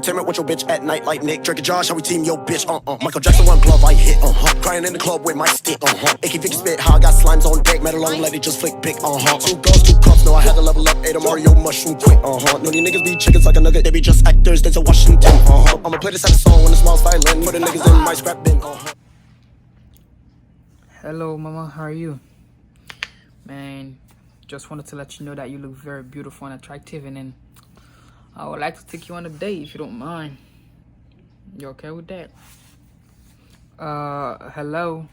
Timid with your bitch at night like Nick. Drake and Josh, how we team your bitch, Michael Jackson, one glove, I hit, Crying in the club with my stick, Icky Vicky spit, how I got slimes on deck. Met along, let it just flick pick, Two girls, two cups, no, I had to level up. Ate a Mario mushroom quick, No, these niggas be chickens like a nugget. They be just actors, they to Washington, I'ma play this at a song when the smile's violin. For the niggas in my scrap bin, Hello, mama, how are you? Man, just wanted to let you know that you look very beautiful and attractive, and then I would like to take you on a date if you don't mind. You okay with that? Hello?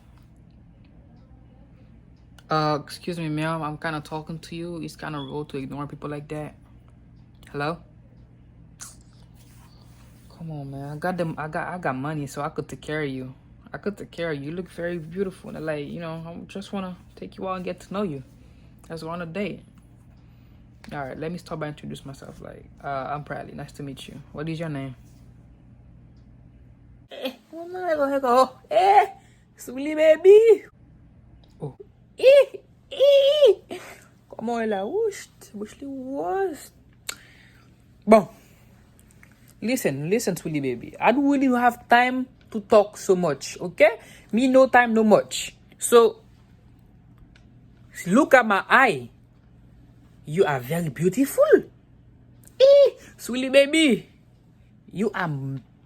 Excuse me, ma'am, I'm kind of talking to you. It's kind of rude to ignore people like that. Hello? Come on, man. I got money, so I could take care of you. You look very beautiful, and like, you know, I just want to take you out and get to know you. Let's go on a date. All right, let me start by introduce myself. Like, I'm Bradley. Nice to meet you. What is your name? Sweetie baby. Oh. Come on, la whoosh was. Bon. Listen, sweetie baby. I don't really have time to talk so much, okay? Me no time, no much. So, look at my eye. You are very beautiful. Sweetie baby. You are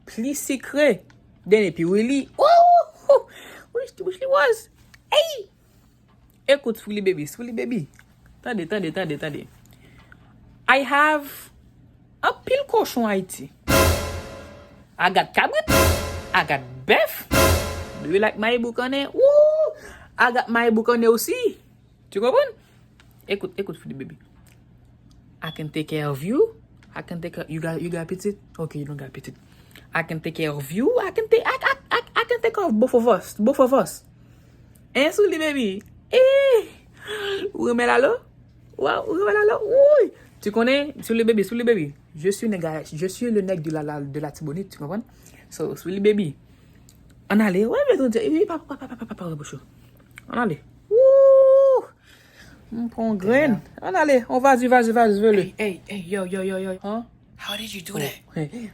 plus secret. Then if you really, wish was. Hey. Écoute, sweetie baby. Attendez. I have a pile cochon Haiti. I got cabrit. I got beef. Do you like my boucané? Woo! I got my boucané aussi. Tu comprends? Écoute, sweetie baby. I can take care of you. I can take care. You got petite? Okay, you don't got petite. I can take care of you. I can take care of both of us. Hein, sweetie baby? Où remet la l'eau? Wow, où remet la l'eau? Oui. Tu connais, sweetie baby. Je suis le nègre de la Tibonite, tu comprends? So, sweetie baby. On allait. Ouais, mais papa, on allait. Wouh! On prend graine. On allait. On vas-y, veux-le. Hey, yo. Huh? How did you do that? Hey.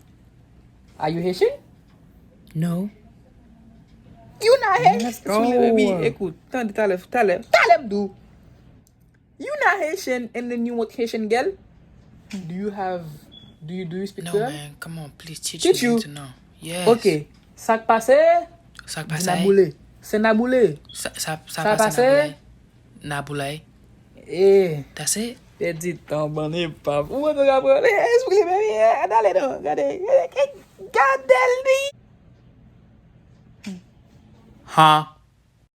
Are you Haitian? No. You not Haitian? go. Sweetie baby, écoute. Tell do. You not Haitian and then you want Haitian girl? Do you speak No, Creole? man. Come on, please teach Teach me you? to know. Yes. Ok. Sak pase? Sak pase? Naboule. C'est naboule. Sa pase? Naboulay. That's it? Te dit tan bane pap. Ou te kapre? Sweetie baby, dale do. Gade. Huh?